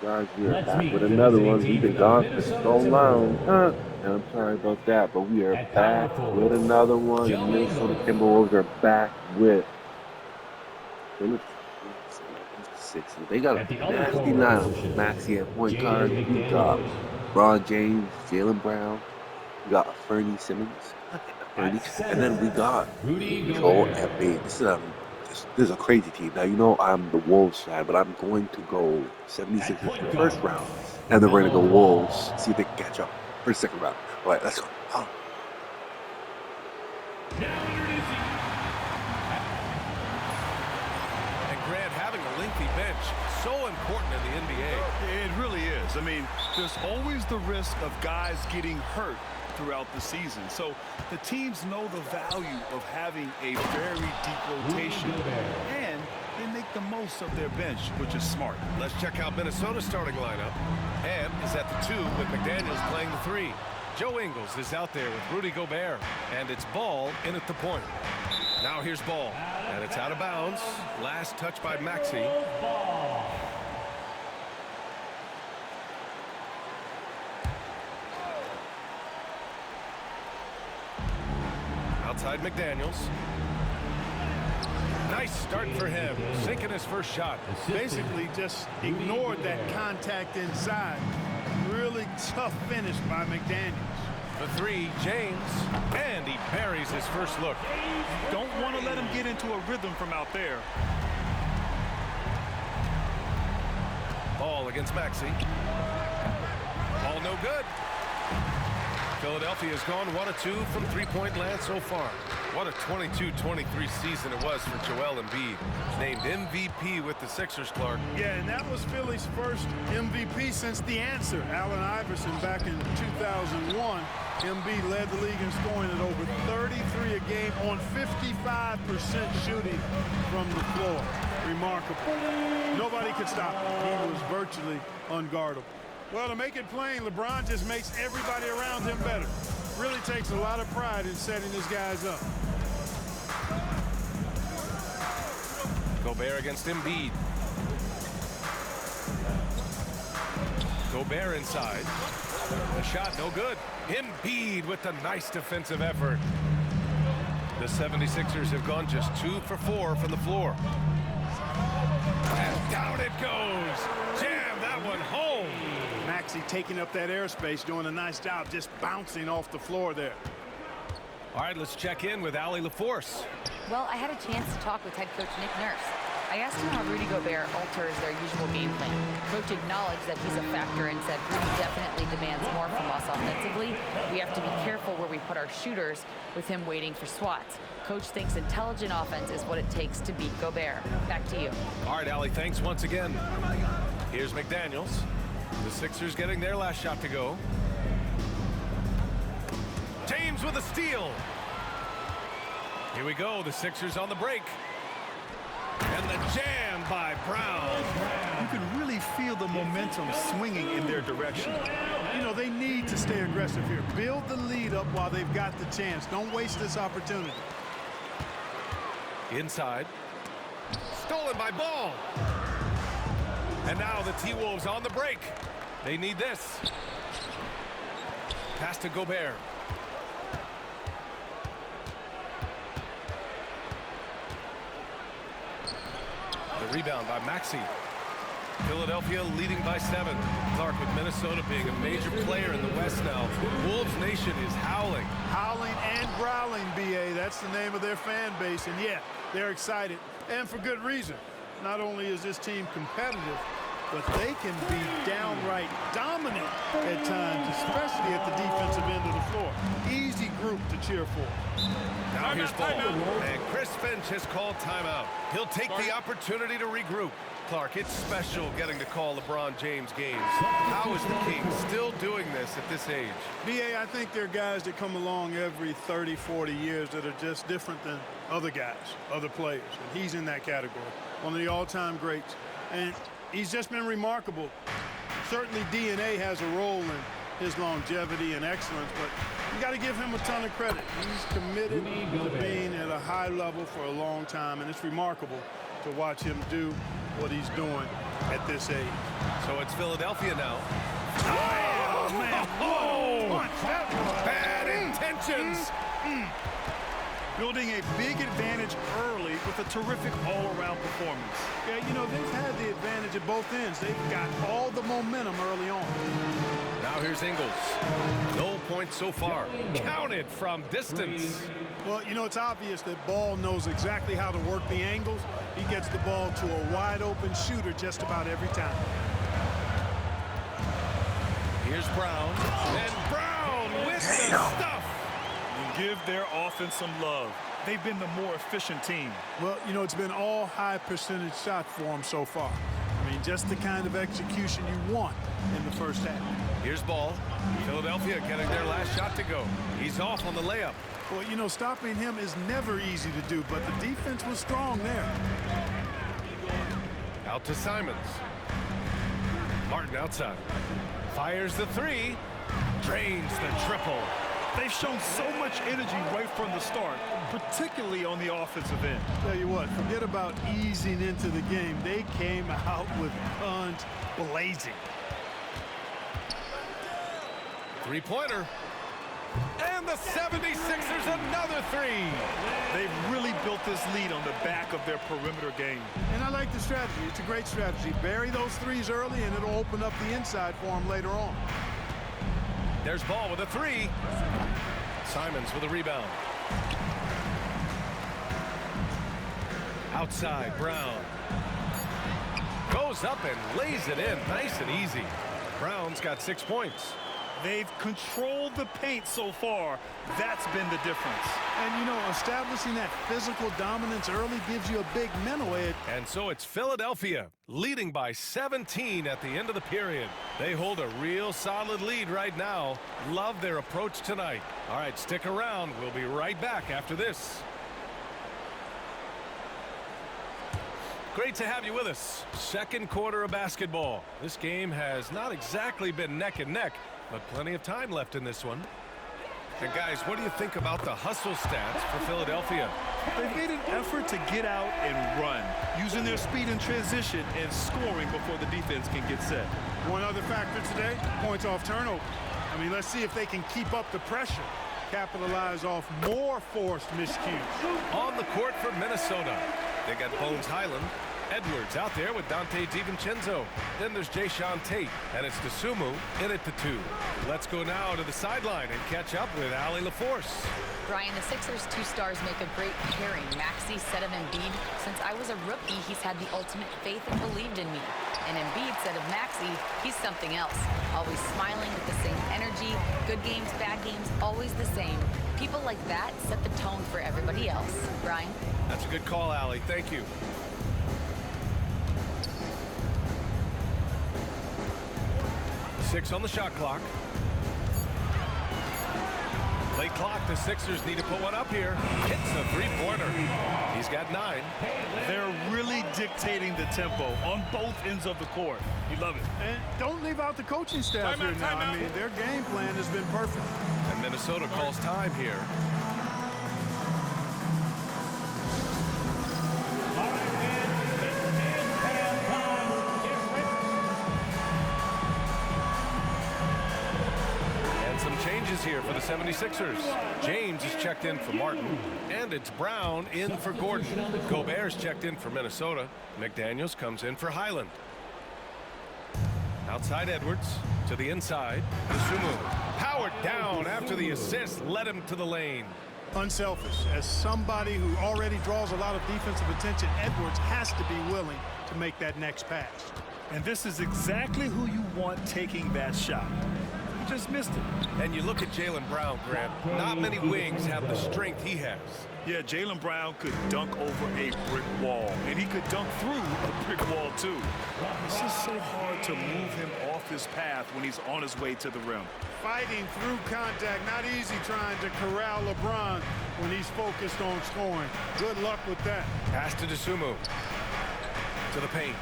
Guys, we are back with another one. We've been gone for so long. And I'm sorry about that, but we are back with another one. The Minnesota Timberwolves are back with Phillips Sixers. They got a nasty lineup. Maxey at point guard. We got Ron James, Jalen Brown. We got Fernie Simmons. Fernie. And then we got Joel Embiid. This is a crazy team. Now, I'm the Wolves fan, but I'm going to go 76ers for the first round. And then we're going to go Wolves, see if they can catch up for the second round. All right, let's go. And Grant, having a lengthy bench, so important in the NBA. It really is. I mean, there's always the risk of guys getting hurt throughout the season. So the teams know the value of having a very deep rotation, and they make the most of their bench, which is smart. Let's check out Minnesota's starting lineup. Ham is at the 2 with McDaniels playing the 3. Joe Ingles is out there with Rudy Gobert, and it's Ball in at the point. Now here's Ball, and it's out of bounds. Last touch by Maxey. Outside McDaniels. Nice start for him, sinking his first shot. Basically just ignored that contact inside. Really tough finish by McDaniels. The 3, James, and he buries his first look. Don't want to let him get into a rhythm from out there. Ball against Maxey. Ball no good. Philadelphia has gone 1 of 2 from three-point land so far. What a 22-23 season it was for Joel Embiid. Named MVP with the Sixers, Clark. Yeah, and that was Philly's first MVP since the answer. Allen Iverson back in 2001. Embiid led the league in scoring at over 33 a game on 55% shooting from the floor. Remarkable. Nobody could stop him. He was virtually unguardable. Well, to make it plain, LeBron just makes everybody around him better. Really takes a lot of pride in setting his guys up. Gobert against Embiid. Gobert inside. The shot no good. Embiid with the nice defensive effort. The 76ers have gone just 2 for 4 from the floor. And down it goes. Jam that one home. Maxey taking up that airspace, doing a nice job just bouncing off the floor there. All right, let's check in with Allie LaForce. Well, I had a chance to talk with head coach Nick Nurse. I asked him how Rudy Gobert alters their usual game plan. Coach acknowledged that he's a factor and said Rudy definitely demands more from us offensively. We have to be careful where we put our shooters with him waiting for swats. Coach thinks intelligent offense is what it takes to beat Gobert. Back to you. All right, Allie, thanks once again. Here's McDaniels. The Sixers getting their last shot to go. James with a steal. Here we go, the Sixers on the break. And the jam by Brown. You can really feel the momentum swinging in their direction. You know, they need to stay aggressive here. Build the lead up while they've got the chance. Don't waste this opportunity. Inside. Stolen by Ball. And now the T-Wolves on the break. They need this. Pass to Gobert. The rebound by Maxey. Philadelphia leading by 7. Clark, with Minnesota being a major player in the West now, Wolves Nation is howling. Howling and growling, B.A. That's the name of their fan base. And, yeah, they're excited. And for good reason. Not only is this team competitive, but they can be downright dominant at times, especially at the defensive end of the floor. Easy group to cheer for. Now here's Ball. And Chris Finch has called timeout. He'll take the opportunity to regroup. Clark, it's special getting to call LeBron James games. How is the King still doing this at this age? B.A., I think there are guys that come along every 30, 40 years that are just different than other guys, other players. And he's in that category. One of the all-time greats. And he's just been remarkable. Certainly DNA has a role in his longevity and excellence, but you got to give him a ton of credit. He's committed to being at a high level for a long time, and it's remarkable to watch him do what he's doing at this age. So it's Philadelphia now. Oh, man. Oh! Punch. That was Bad intentions. Building a big advantage early with a terrific all-around performance. Yeah, you know, they've had the advantage at both ends. They've got all the momentum early on. Now here's Ingles. No points so far. Counted from distance. Well, you know, it's obvious that Ball knows exactly how to work the angles. He gets the ball to a wide-open shooter just about every time. Here's Brown. And Brown with the stuff. And give their offense some love. They've been the more efficient team. Well, you know, it's been all high percentage shots for them so far. I mean, just the kind of execution you want in the first half. Here's Ball. Philadelphia getting their last shot to go. He's off on the layup. Well, you know, stopping him is never easy to do, but the defense was strong there. Out to Simons. Martin outside. Fires the three. Drains the triple. They've shown so much energy right from the start, particularly on the offensive end. Tell you what, forget about easing into the game. They came out with guns blazing. Three-pointer. And the 76ers another three. They've really built this lead on the back of their perimeter game. And I like the strategy. It's a great strategy. Bury those threes early, and it'll open up the inside for them later on. There's Ball with a three. Simons with a rebound. Outside, Brown. Goes up and lays it in. Nice and easy. Brown's got 6 points. They've controlled the paint so far. That's been the difference. And, you know, establishing that physical dominance early gives you a big mental edge. And so it's Philadelphia leading by 17 at the end of the period. They hold a real solid lead right now. Love their approach tonight. All right, stick around. We'll be right back after this. Great to have you with us. Second quarter of basketball. This game has not exactly been neck and neck, but plenty of time left in this one. And guys, what do you think about the hustle stats for Philadelphia? They've made an effort to get out and run, using their speed in transition and scoring before the defense can get set. One other factor today, points off turnover. I mean, let's see if they can keep up the pressure, capitalize off more forced miscues. On the court for Minnesota, they got Bones Highland. Edwards out there with Dante DiVincenzo. Then there's Jayshawn Tate, and it's Dosunmu in at the 2. Let's go now to the sideline and catch up with Allie LaForce. Brian, the Sixers' two stars make a great pairing. Maxey said of Embiid, since I was a rookie, he's had the ultimate faith and believed in me. And Embiid said of Maxey, he's something else. Always smiling with the same energy. Good games, bad games, always the same. People like that set the tone for everybody else. Brian? That's a good call, Allie. Thank you. Six on the shot clock. Late clock, the Sixers need to put one up here. Hits a three-pointer. He's got 9. They're really dictating the tempo on both ends of the court. You love it. And don't leave out the coaching staff here now. I mean, their game plan has been perfect. And Minnesota calls time here. Changes here for the 76ers. James is checked in for Martin, and it's Brown in for Gordon. Gobert's checked in for Minnesota. McDaniels comes in for Highland. Outside Edwards to the inside. Dosunmu powered down after the assist led him to the lane. Unselfish. As somebody who already draws a lot of defensive attention, Edwards has to be willing to make that next pass. And this is exactly who you want taking that shot. Just missed it. And you look at Jaylen Brown, Grant. Not many wings have the strength he has. Yeah, Jaylen Brown could dunk over a brick wall, and he could dunk through a brick wall too. It's just so hard to move him off his path when he's on his way to the rim. Fighting through contact, not easy trying to corral LeBron when he's focused on scoring. Good luck with that. Pass to Dosunmu. To the paint.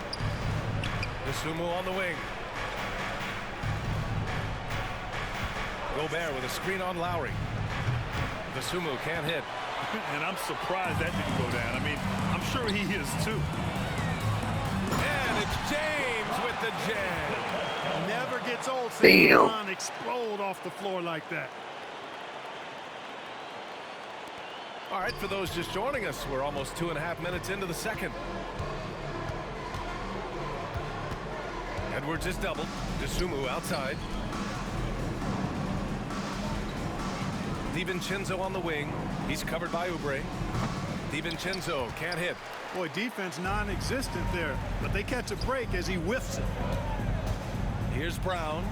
Dosunmu on the wing. Gobert with a screen on Lowry. Dosunmu can't hit. And I'm surprised that didn't go down. I mean, I'm sure he is too. And it's James. the jam. Never gets old seeing Damn. LeBron explode off the floor like that. All right, for those just joining us, we're almost 2.5 minutes into the second. Edwards is doubled. DeSumo outside. DiVincenzo on the wing. He's covered by Oubre. DiVincenzo can't hit. Boy, defense non-existent there, but they catch a break as he whiffs it. Here's Brown.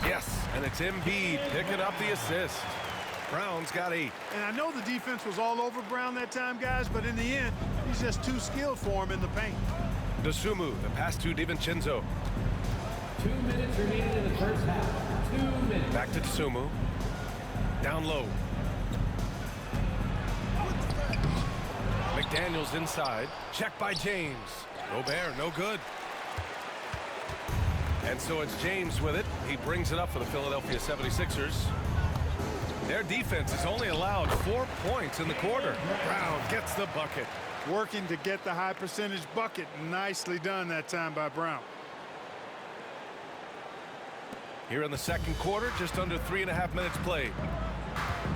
Yes, and it's Embiid picking up the assist. Brown's got 8. And I know the defense was all over Brown that time, guys, but in the end, he's just too skilled for him in the paint. DeSumo, the pass to DiVincenzo. 2 minutes remaining in the first half. 2 minutes. Back to DeSumo. Down low. McDaniels inside. Check by James. Gobert, no good. And so it's James with it. He brings it up for the Philadelphia 76ers. Their defense has only allowed 4 points in the quarter. Brown gets the bucket. Working to get the high percentage bucket. Nicely done that time by Brown. Here in the second quarter, just under 3.5 minutes played.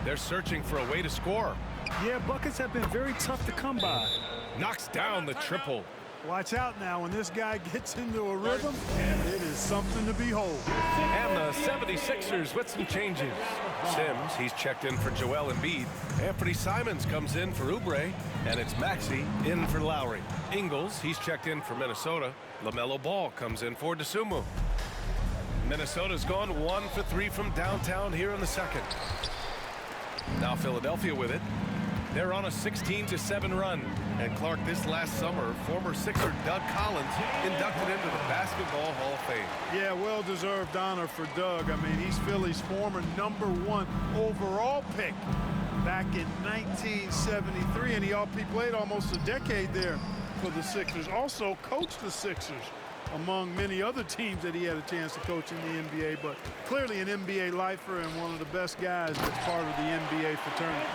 They're searching for a way to score. Yeah, buckets have been very tough to come by. Knocks down the triple. Watch out now. When this guy gets into a rhythm, it is something to behold. And the 76ers with some changes. Sims, he's checked in for Joel Embiid. Anthony Simons comes in for Oubre. And it's Maxey in for Lowry. Ingles, he's checked in for Minnesota. LaMelo Ball comes in for DeSumo. Minnesota's gone 1 for 3 from downtown here in the second. Now Philadelphia with it. They're on a 16-7 run. And Clark, this last summer, former Sixer Doug Collins inducted into the Basketball Hall of Fame. Yeah, well-deserved honor for Doug. I mean, he's Philly's former #1 overall pick back in 1973, and he played almost a decade there for the Sixers. Also coached the Sixers, among many other teams that he had a chance to coach in the NBA, but clearly an NBA lifer and one of the best guys that's part of the NBA fraternity.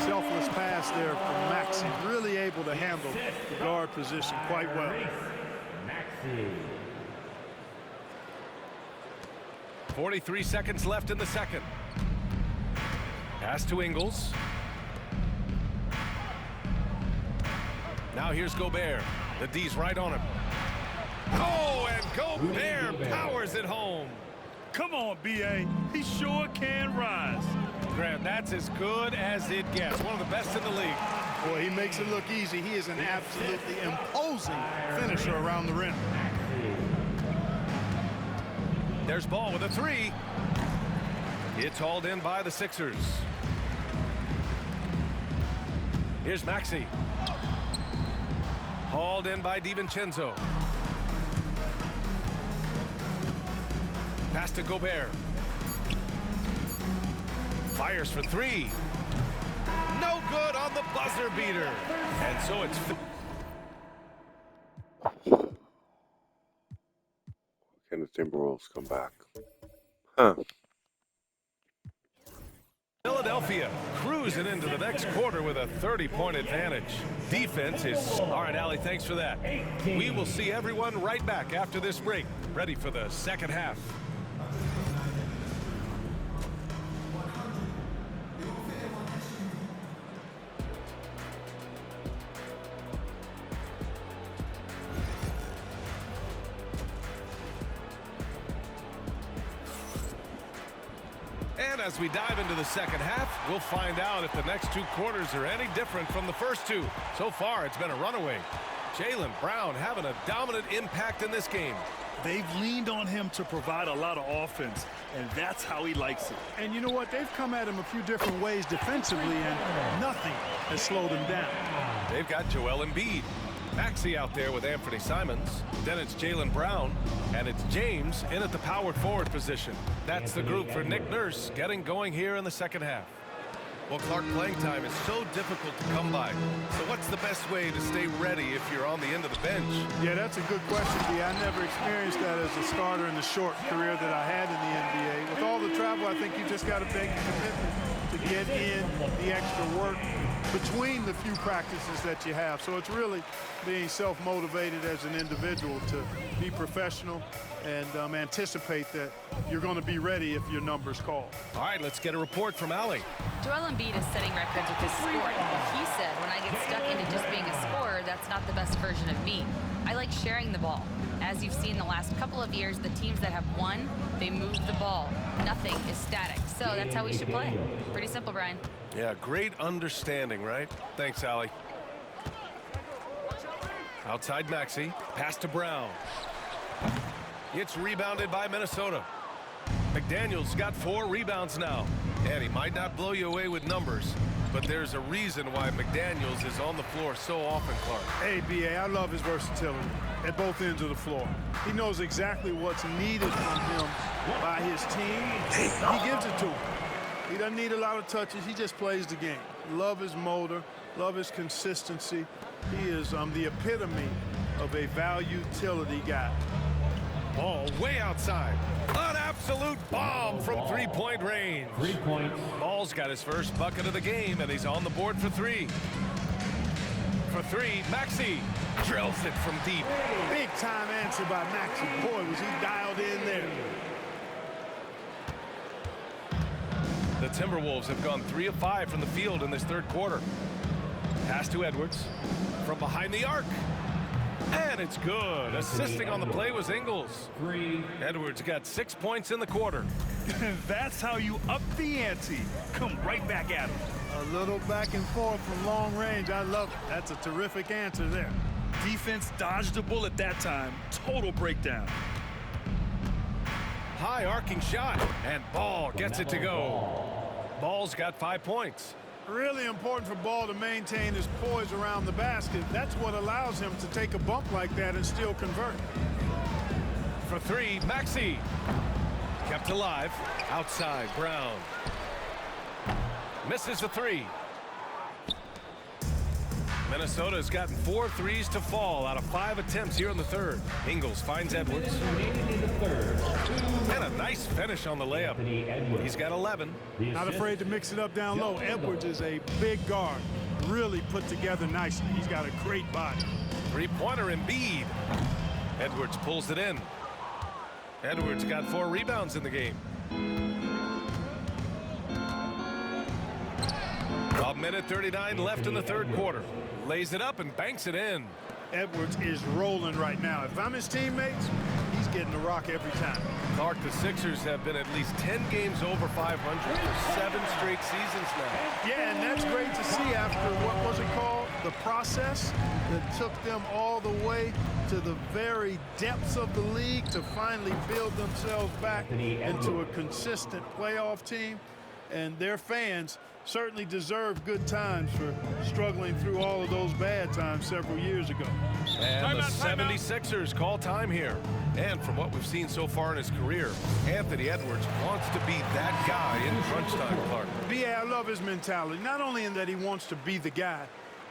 Selfless pass there from Maxey, really able to handle the guard position quite well. 43 seconds left in the second. Pass to Ingles. Now here's Gobert. The D's right on him. Oh, and Gobert powers it home. Come on, B.A. He sure can rise. Graham, that's as good as it gets. One of the best in the league. Boy, he makes it look easy. He is an absolutely imposing finisher around the rim. There's Ball with a 3. It's hauled in by the Sixers. Here's Maxey. Hauled in by DiVincenzo. Pass to Gobert. Fires for 3. No good on the buzzer beater. And so it's... Can the Timberwolves come back? Huh. Philadelphia cruising into the next quarter with a 30-point advantage. Defense is... All right, Allie, thanks for that. We will see everyone right back after this break. Ready for the second half. And as we dive into the second half, we'll find out if the next 2 quarters are any different from the first 2. So far, it's been a runaway. Jaylen Brown having a dominant impact in this game. They've leaned on him to provide a lot of offense, and that's how he likes it. And you know what? They've come at him a few different ways defensively, and nothing has slowed him down. They've got Joel Embiid. Maxey out there with Anthony Simons. Then it's Jaylen Brown, and it's James in at the power forward position. That's the group for Nick Nurse getting going here in the second half. Well, Clark, playing time is so difficult to come by. So what's the best way to stay ready if you're on the end of the bench? Yeah, that's a good question, D. I never experienced that as a starter in the short career that I had in the NBA. With all the travel, I think you just got to make a commitment to get in the extra work, between the few practices that you have. So it's really being self-motivated as an individual to be professional and anticipate that you're going to be ready if your number's called. All right, let's get a report from Allie. Joel Embiid is setting records with his scoring. He said, when I get stuck into just being a scorer, that's not the best version of me. I like sharing the ball. As you've seen the last couple of years, the teams that have won, they move the ball. Nothing is static. So that's how we should play. Pretty simple, Brian. Yeah, great understanding, right? Thanks, Allie. Outside Maxey, pass to Brown. It's rebounded by Minnesota. McDaniels got 4 rebounds now. And he might not blow you away with numbers, but there's a reason why McDaniels is on the floor so often, Clark. Hey, B.A., I love his versatility at both ends of the floor. He knows exactly what's needed from him by his team. He gives it to him. He doesn't need a lot of touches. He just plays the game. Love his motor, love his consistency. He is the epitome of a value-utility guy. Ball way outside. An absolute bomb from three-point range. 3 points. Ball's got his first bucket of the game, and he's on the board for 3. For 3, Maxey drills it from deep. Big time answer by Maxey. Boy, was he dialed in there. The Timberwolves have gone 3 of 5 from the field in this third quarter. Pass to Edwards from behind the arc. And it's good. Assisting on the play was Ingles. 3. Edwards got 6 points in the quarter. That's how you up the ante. Come right back at him. A little back and forth from long range. I love it. That's a terrific answer there. Defense dodged the bullet that time. Total breakdown. High arcing shot, and Ball gets it to go. Ball's got 5 points. Really important for Ball to maintain his poise around the basket. That's what allows him to take a bump like that and still convert. For 3, Maxey. Kept alive. Outside, Brown. Misses the 3. Minnesota's gotten 4 threes to fall out of 5 attempts here in the third. Ingles finds Edwards. Remaining in the third. And a nice finish on the layup. He's got 11. Not afraid to mix it up down low. Edwards is a big guard. Really put together nicely. He's got a great body. Three-pointer Embiid. Edwards pulls it in. Edwards got 4 rebounds in the game. A minute 39 left in the third quarter. Lays it up and banks it in. Edwards is rolling right now. If I'm his teammates, he's getting the rock every time. Clark, the Sixers have been at least 10 games over 500 for 7 straight seasons now. Yeah, and that's great to see after, what was it called? The process that took them all the way to the very depths of the league to finally build themselves back into a consistent playoff team. And their fans certainly deserve good times for struggling through all of those bad times several years ago. And the 76ers call time here. And from what we've seen so far in his career, Anthony Edwards wants to be that guy in crunch time, Clark. B.A., I love his mentality, not only in that he wants to be the guy,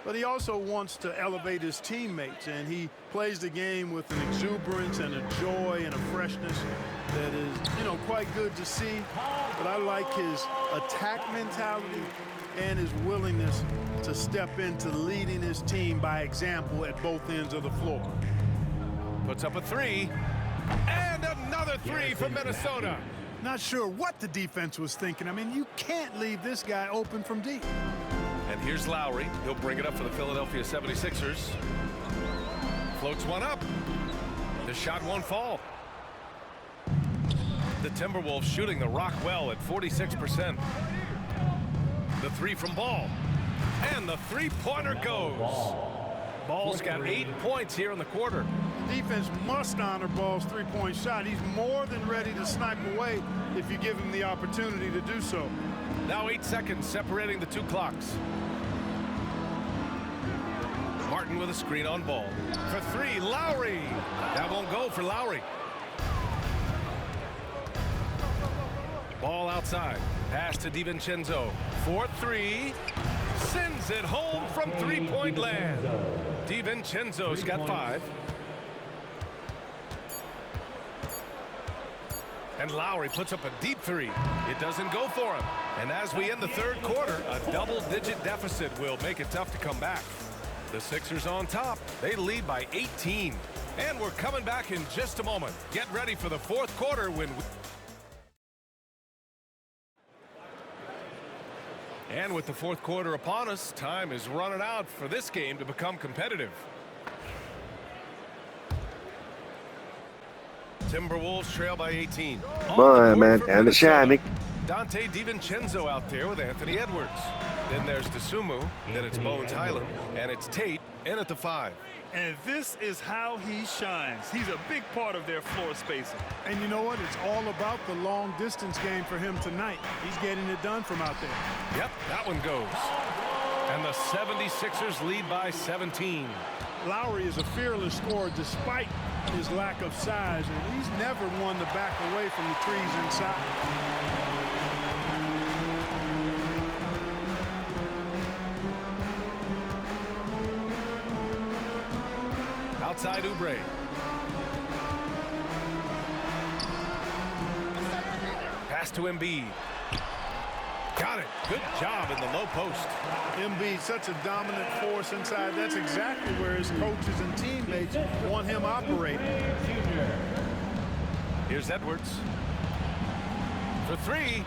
but he also wants to elevate his teammates, and he plays the game with an exuberance and a joy and a freshness that is, quite good to see. But I like his attack mentality and his willingness to step into leading his team by example at both ends of the floor. Puts up a 3, and another 3 from Minnesota. Not sure what the defense was thinking. I mean, you can't leave this guy open from deep. And here's Lowry. He'll bring it up for the Philadelphia 76ers. Floats one up. The shot won't fall. The Timberwolves shooting the rock well at 46%. The 3 from Ball. And the three-pointer goes. Ball's got 8 points here in the quarter. Defense must honor Ball's three-point shot. He's more than ready to snipe away if you give him the opportunity to do so. Now 8 seconds separating the 2 clocks. Martin with a screen on Ball. For 3, Lowry. That won't go for Lowry. Ball outside. Pass to DiVincenzo. 4-3. Sends it home from three-point land. DiVincenzo's got 5. And Lowry puts up a deep three. It doesn't go for him. And as we end the third quarter, a double-digit deficit will make it tough to come back. The Sixers on top. They lead by 18. And we're coming back in just a moment. Get ready for the fourth quarter when And with the fourth quarter upon us, time is running out for this game to become competitive. Timberwolves trail by 18. Come on, man. And the Shiny. Dante DiVincenzo out there with Anthony Edwards. Then there's DeSumo. Then it's Bones Highland. And it's Tate in at the 5. And this is how he shines. He's a big part of their floor spacing. And you know what? It's all about the long distance game for him tonight. He's getting it done from out there. Yep, that one goes. And the 76ers lead by 17. Lowry is a fearless scorer despite his lack of size, and he's never one to back away from the trees inside. Outside Oubre. Pass to Embiid. Got it. Good job in the low post. Embiid, such a dominant force inside. That's exactly where his coaches and teammates want him operating. Here's Edwards. For 3.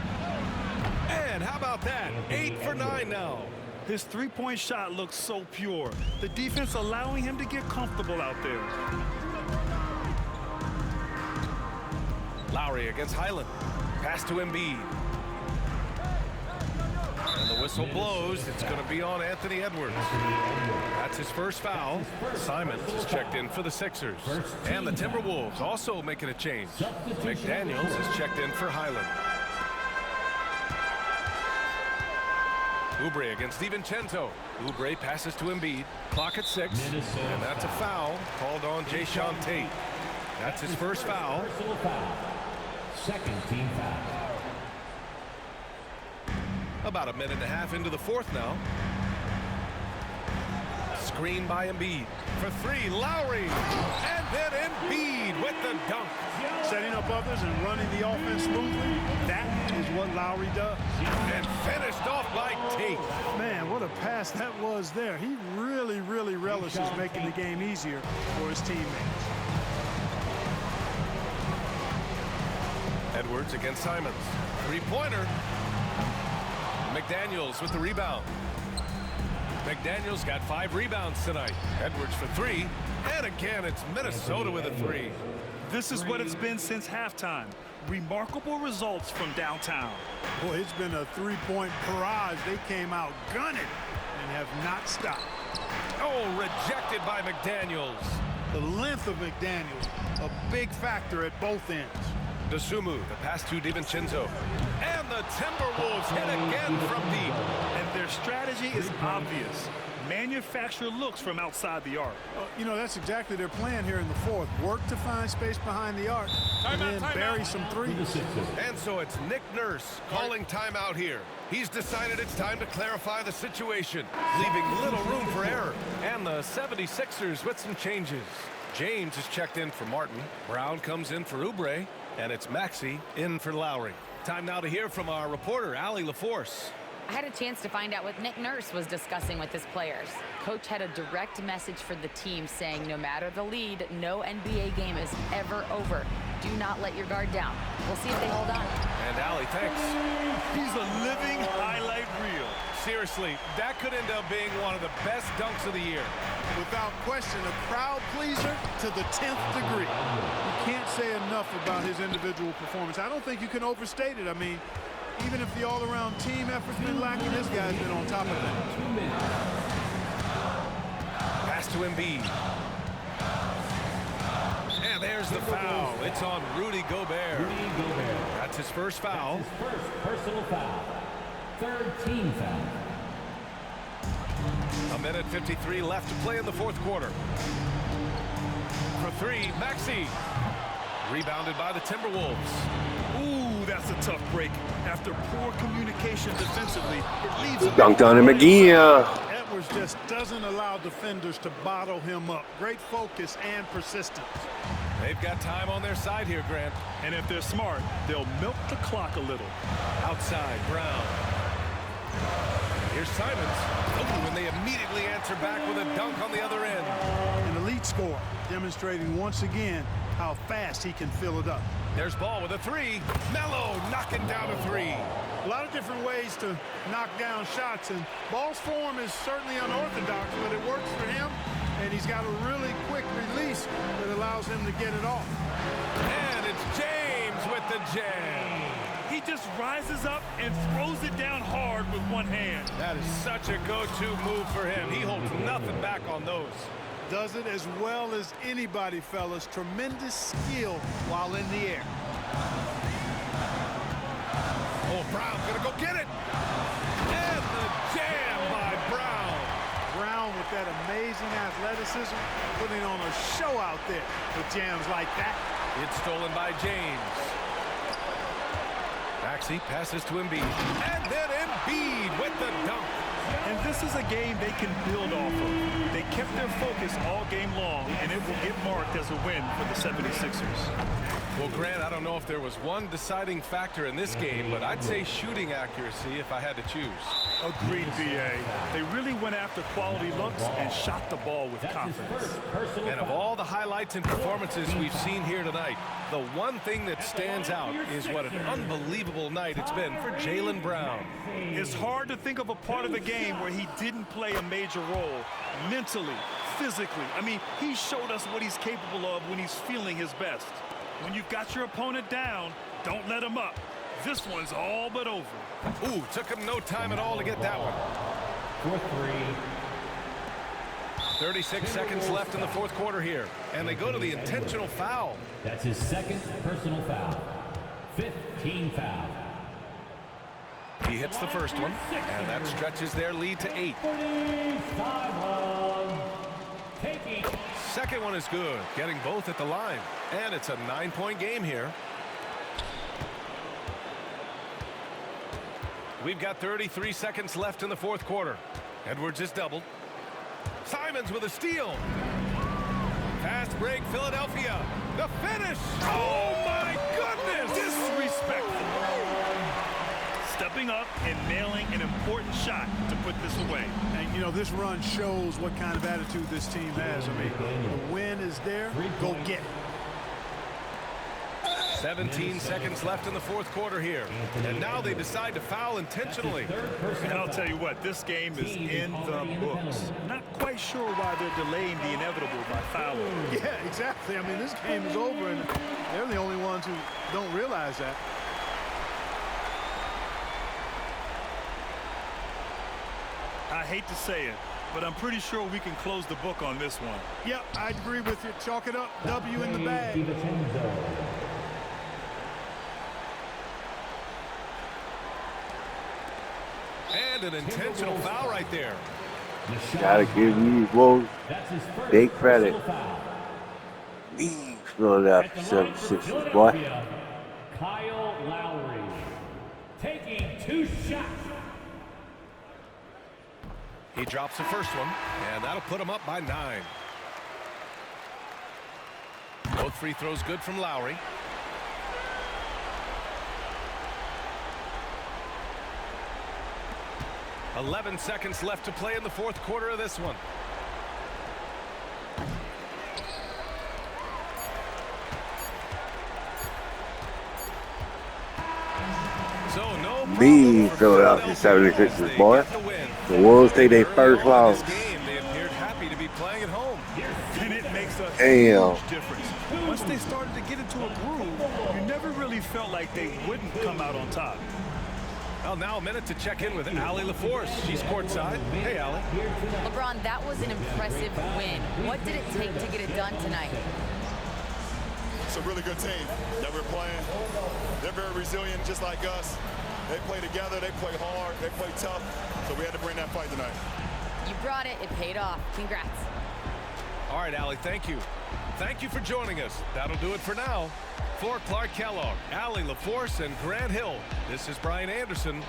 And how about that? 8 for 9 now. His three-point shot looks so pure. The defense allowing him to get comfortable out there. Lowry against Highland. Pass to Embiid. And the whistle blows. It's going to be on Anthony Edwards. That's his first foul. Simons is checked in for the Sixers. And the Timberwolves also making a change. McDaniels is checked in for Highland. Oubre against DiVincenzo. Oubre passes to Embiid. Clock at 6. And that's a foul called on Jayshawn Tate. That's his first foul. Personal foul. Second team foul. About a minute and a half into the fourth now. Screen by Embiid. For 3, Lowry. And then Embiid with the dunk. Setting up others and running the offense smoothly. That is what Lowry does. And finished off by Tate. Man, what a pass that was there. He really, really relishes making the game easier for his teammates. Edwards against Simons. Three-pointer. McDaniels with the rebound. McDaniels got 5 rebounds tonight. Edwards for 3. And again, it's Minnesota with a 3. This is what it's been since halftime. Remarkable results from downtown. Boy, it's been a three-point barrage. They came out gunning and have not stopped. Oh, rejected by McDaniels. The length of McDaniels, a big factor at both ends. DeSumo, the pass to DiVincenzo. And the Timberwolves hit again from deep. And their strategy is obvious. Manufacture looks from outside the arc. You know, that's exactly their plan here in the fourth. Work to find space behind the arc and then bury some threes. And so it's Nick Nurse calling timeout here. He's decided it's time to clarify the situation, leaving little room for error. And the 76ers with some changes. James is checked in for Martin. Brown comes in for Oubre. And it's Maxey in for Lowry. Time now to hear from our reporter, Allie LaForce. I had a chance to find out what Nick Nurse was discussing with his players. Coach had a direct message for the team saying no matter the lead, no NBA game is ever over. Do not let your guard down. We'll see if they hold on. And Allie, thanks. He's a living highlight reel. Seriously, that could end up being one of the best dunks of the year. Without question, a crowd pleaser to the 10th degree. You can't say enough about his individual performance. I don't think you can overstate it. I mean, even if the all-around team effort's been lacking, this guy's been on top of things. Pass to Embiid. And there's the foul. It's on Rudy Gobert. That's his first foul. His first personal foul. Third team foul. A minute 53 left to play in the fourth quarter. For 3, Maxey. Rebounded by the Timberwolves. Ooh, that's a tough break. After poor communication defensively, it leaves him. Dunked on him again. Edwards just doesn't allow defenders to bottle him up. Great focus and persistence. They've got time on their side here, Grant. And if they're smart, they'll milk the clock a little. Outside, Brown. Here's Simons. Oh, and they immediately answer back with a dunk on the other end. An elite score, demonstrating once again how fast he can fill it up. There's Ball with a three. Melo knocking down a three. A lot of different ways to knock down shots, and Ball's form is certainly unorthodox, but it works for him, and he's got a really quick release that allows him to get it off. And it's James with the jam. He just rises up and throws it down hard with one hand. That is such a go-to move for him. He holds nothing back on those. Does it as well as anybody, fellas. Tremendous skill while in the air. Oh, Brown gonna go get it. And the jam by Brown. Brown with that amazing athleticism, putting on a show out there with jams like that. It's stolen by James. Maxey passes to Embiid. And then Embiid with the dunk. And this is a game they can build off of. They kept their focus all game long, and it will get marked as a win for the 76ers. Well, Grant, I don't know if there was one deciding factor in this game, but I'd say shooting accuracy if I had to choose. Agreed, B.A. They really went after quality looks and shot the ball with confidence. And of all the highlights and performances we've seen here tonight, the one thing that stands out is what an unbelievable night it's been for Jaylen Brown. It's hard to think of a part of the game where he didn't play a major role mentally, physically. I mean, he showed us what he's capable of when he's feeling his best. When you've got your opponent down, don't let him up. This one's all but over. Ooh, took him no time at all to get that one. For three. 36 seconds left in the fourth quarter here, and they go to the intentional foul. That's his second personal foul. 15 foul. He hits the first one, and that stretches their lead to 8. Second one is good, getting both at the line, and it's a 9-point game here. We've got 33 seconds left in the fourth quarter. Edwards is doubled. Simons with a steal. Fast break, Philadelphia. The finish. Oh, my goodness. Disrespectful. Stepping up and nailing an important shot to put this away. And, you know, this run shows what kind of attitude this team has. I mean, the win is there. Go get it. 17 seconds left in the fourth quarter here. And now they decide to foul intentionally. And I'll tell you what, this game is in the books. Not quite sure why they're delaying the inevitable by fouling. Yeah, exactly. I mean, this game is over, and they're the only ones who don't realize that. I hate to say it, but I'm pretty sure we can close the book on this one. Yep, I agree with you. Chalk it up. W in the bag. And an intentional foul right there. Gotta give these Wolves big credit. These Philadelphia 76ers, boy. Kyle Lowry taking 2 shots. He drops the first one, and that'll put him up by 9. Both free throws good from Lowry. .11 seconds left to play in the fourth quarter of this one. So no Me, Philadelphia 76ers, boy. The Wolves take their first loss. They appeared happy to be playing at home. And it makes a Damn. huge difference. Once they started to get into a groove, you never really felt like they wouldn't come out on top. Well, now a minute to check in with Allie LaForce. She's courtside. Hey, Allie. LeBron, that was an impressive win. What did it take to get it done tonight? It's a really good team that we're playing. They're very resilient, just like us. They play together, they play hard, they play tough. So we had to bring that fight tonight. You brought it. It paid off. Congrats. All right, Allie, thank you. Thank you for joining us. That'll do it for now. For Clark Kellogg, Allie LaForce, and Grant Hill, this is Brian Anderson.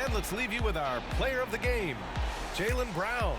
And let's leave you with our player of the game, Jaylen Brown.